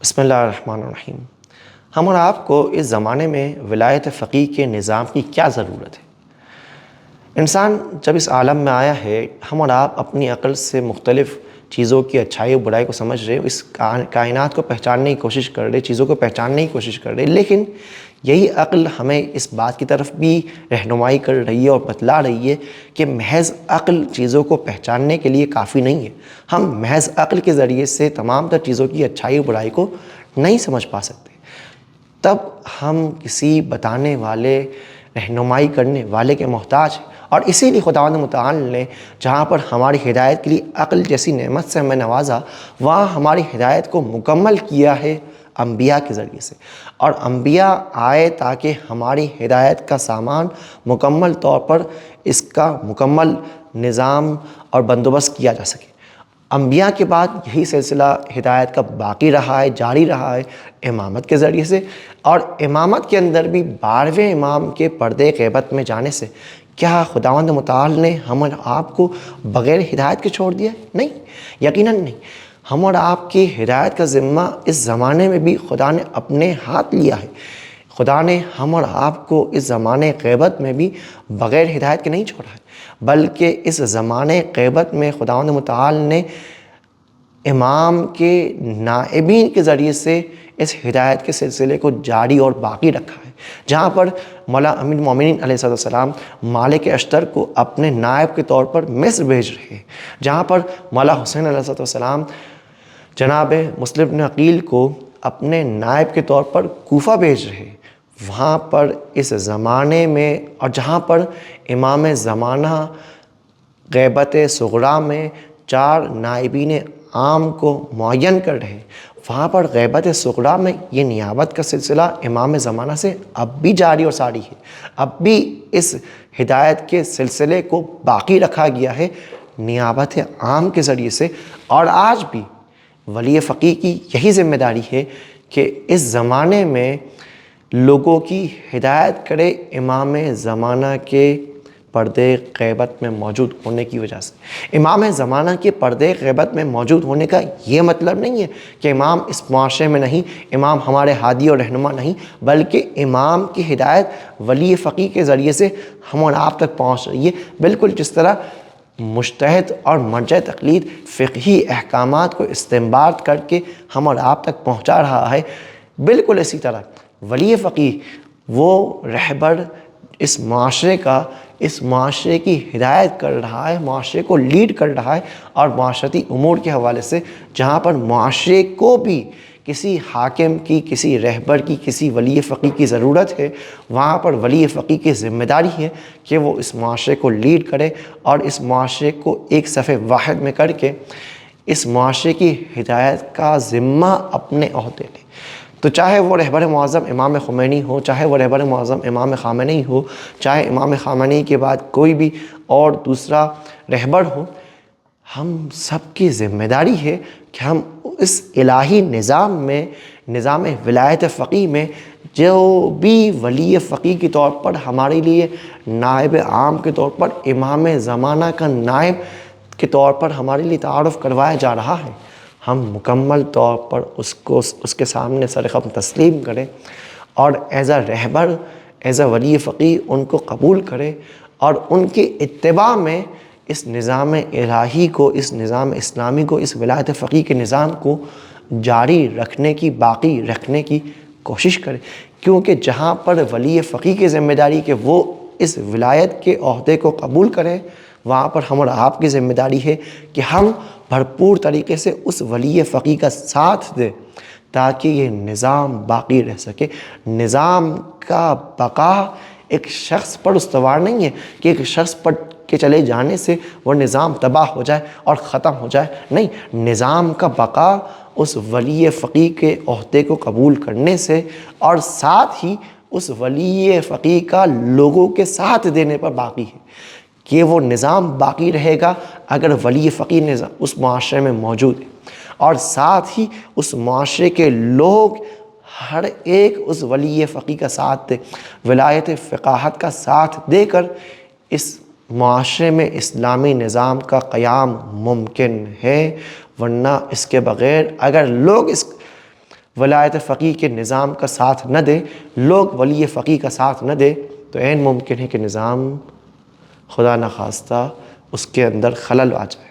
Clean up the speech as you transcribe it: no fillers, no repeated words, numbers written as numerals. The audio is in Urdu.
بسم اللہ الرحمن الرحیم۔ ہم اور آپ کو اس زمانے میں ولایت فقیہ کے نظام کی کیا ضرورت ہے؟ انسان جب اس عالم میں آیا ہے، ہم اور آپ اپنی عقل سے مختلف چیزوں کی اچھائی و برائی کو سمجھ رہے، اس کائنات کو پہچاننے کی کوشش کر رہے، چیزوں کو پہچاننے کی کوشش کر رہے، لیکن یہی عقل ہمیں اس بات کی طرف بھی رہنمائی کر رہی ہے اور بتلا رہی ہے کہ محض عقل چیزوں کو پہچاننے کے لیے کافی نہیں ہے۔ ہم محض عقل کے ذریعے سے تمام تر چیزوں کی اچھائی و برائی کو نہیں سمجھ پا سکتے۔ تب ہم کسی بتانے والے، رہنمائی کرنے والے کے محتاج ہیں، اور اسی لیے خداوند متعال نے جہاں پر ہماری ہدایت کے لیے عقل جیسی نعمت سے ہمیں نوازا، وہاں ہماری ہدایت کو مکمل کیا ہے انبیاء کے ذریعے سے، اور انبیاء آئے تاکہ ہماری ہدایت کا سامان مکمل طور پر اس کا مکمل نظام اور بندوبست کیا جا سکے۔ انبیاء کے بعد یہی سلسلہ ہدایت کا باقی رہا ہے، جاری رہا ہے امامت کے ذریعے سے، اور امامت کے اندر بھی 12ویں امام کے پردے غیبت میں جانے سے کیا خداوند متعال نے ہم اور آپ کو بغیر ہدایت کے چھوڑ دیا ہے؟ نہیں، یقیناً نہیں۔ ہم اور آپ کی ہدایت کا ذمہ اس زمانے میں بھی خدا نے اپنے ہاتھ لیا ہے۔ خدا نے ہم اور آپ کو اس زمانے غیبت میں بھی بغیر ہدایت کے نہیں چھوڑا ہے، بلکہ اس زمانے غیبت میں خداوند متعال نے امام کے نائبین کے ذریعے سے اس ہدایت کے سلسلے کو جاری اور باقی رکھا ہے۔ جہاں پر مولا امیر المومنین علیہ السلام مالک اشتر کو اپنے نائب کے طور پر مصر بھیج رہے ہیں، جہاں پر مولا حسین علیہ السلام جناب مسلم بن عقیل کو اپنے نائب کے طور پر کوفہ بھیج رہے ہیں، وہاں پر اس زمانے میں، اور جہاں پر امام زمانہ غیبت صغریٰ میں 4 نائبین عام کو معین کر رہے ہیں، وہاں پر غیبت صغریٰ میں یہ نیابت کا سلسلہ امام زمانہ سے اب بھی جاری اور ساری ہے۔ اب بھی اس ہدایت کے سلسلے کو باقی رکھا گیا ہے نیابت عام کے ذریعے سے، اور آج بھی ولی فقیہ کی یہی ذمہ داری ہے کہ اس زمانے میں لوگوں کی ہدایت کرے امام زمانہ کے پردے غیبت میں موجود ہونے کی وجہ سے۔ امام زمانہ کے پردے غیبت میں موجود ہونے کا یہ مطلب نہیں ہے کہ امام اس معاشرے میں نہیں، امام ہمارے ہادی اور رہنما نہیں، بلکہ امام کی ہدایت ولی فقیہ کے ذریعے سے ہم اور آپ تک پہنچ رہی ہے، بالکل جس طرح مجتہد اور مرجع تقلید فقہی احکامات کو استنباط کر کے ہم اور آپ تک پہنچا رہا ہے، بالکل اسی طرح ولی فقیہ وہ رہبر اس معاشرے کا، اس معاشرے کی ہدایت کر رہا ہے، معاشرے کو لیڈ کر رہا ہے، اور معاشرتی امور کے حوالے سے جہاں پر معاشرے کو بھی کسی حاکم کی، کسی رہبر کی، کسی ولی فقیہ کی ضرورت ہے، وہاں پر ولی فقیہ کی ذمہ داری ہے کہ وہ اس معاشرے کو لیڈ کرے اور اس معاشرے کو ایک صف واحد میں کر کے اس معاشرے کی ہدایت کا ذمہ اپنے عہدے لے۔ تو چاہے وہ رہبر معظم امام خمینی ہو، چاہے وہ رہبر معظم امام خامنئی ہو، چاہے امام خامنئی کے بعد کوئی بھی اور دوسرا رہبر ہو، ہم سب کی ذمہ داری ہے کہ ہم اس الہی نظام میں، نظام ولایت فقیہ میں، جو بھی ولی فقیہ کے طور پر ہمارے لیے نائب عام کے طور پر امام زمانہ کا نائب کے طور پر ہمارے لیے تعارف کروایا جا رہا ہے، ہم مکمل طور پر اس کے سامنے سر خم تسلیم کریں، اور as a Rahbar, as a ولی فقیہ ان کو قبول کریں، اور ان کی اتباع میں اس نظام الہی کو، اس نظام اسلامی کو، اس ولایت فقیہ کے نظام کو جاری رکھنے کی، باقی رکھنے کی کوشش کریں، کیونکہ جہاں پر ولی فقیہ کی ذمہ داری کہ وہ اس ولایت کے عہدے کو قبول کریں، وہاں پر ہم اور آپ کی ذمہ داری ہے کہ ہم بھرپور طریقے سے اس ولی فقیہ کا ساتھ دیں تاکہ یہ نظام باقی رہ سکے۔ نظام کا بقا ایک شخص پر استوار نہیں ہے کہ ایک شخص پر کے چلے جانے سے وہ نظام تباہ ہو جائے اور ختم ہو جائے، نہیں، نظام کا بقا اس ولی فقیہ کے عہدے کو قبول کرنے سے، اور ساتھ ہی اس ولی فقیہ کا لوگوں کے ساتھ دینے پر باقی ہے کہ وہ نظام باقی رہے گا اگر ولی فقیہ نظام اس معاشرے میں موجود ہے، اور ساتھ ہی اس معاشرے کے لوگ ہر ایک اس ولی فقیہ کا ساتھ دے، ولایت فقاہت کا ساتھ دے کر اس معاشرے میں اسلامی نظام کا قیام ممکن ہے، ورنہ اس کے بغیر اگر لوگ اس ولایت فقیہ کے نظام کا ساتھ نہ دے، لوگ ولی فقیہ کا ساتھ نہ دے، تو عین ممکن ہے کہ نظام خدا نخواستہ اس کے اندر خلل آ جائے۔